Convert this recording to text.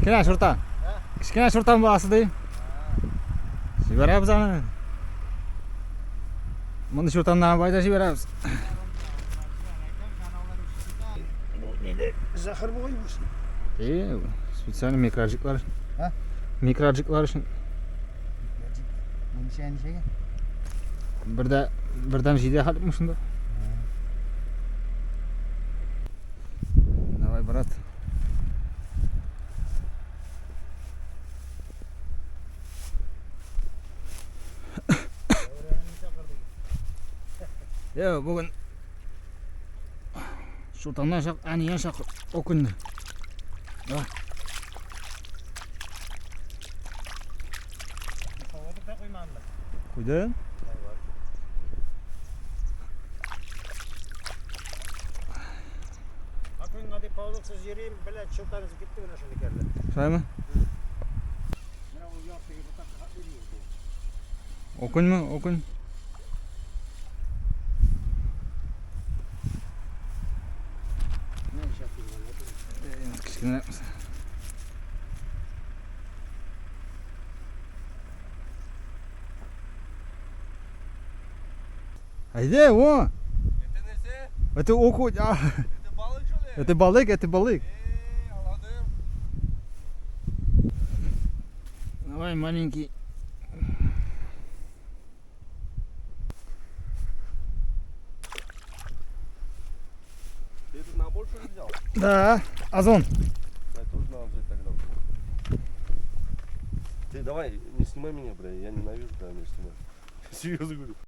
Kichkina shurtan. Kichkina shurtan bolasi-da. Shiberamiz ana. Buni shurtandan foydalashib beramiz. Zahir mi koyuyorsun? Spesialni mikrojiklar. Ha? Mikrojiklar uchun. Bu nişe? Birdan jiddiy qilibmi shunda? Давай, брат. Yo, bugün Sultandan şak, aniyen şak okundu. Давай. Havada da koymam ben. Koydun? Akın hadi pavluksuz yürüyeyim, böyle çıltanızı gitti mi nasıl dikerler? Şöyle mi? Bana o yaptığı gibi tak veriyor. Okun mu? Okun. Ne iş yapıyorsun lan? Kichkina. Haydi o. Это nesi? Это окунь. Это balık oluyor. Это balık, это balık. Anladım. Давай, маленький. Ты это на большую взял? Да, Озон. Да, тоже надо взять тогда. Ты давай, не снимай меня, бля, я ненавижу, когда меня снимают. Серьезно говорю.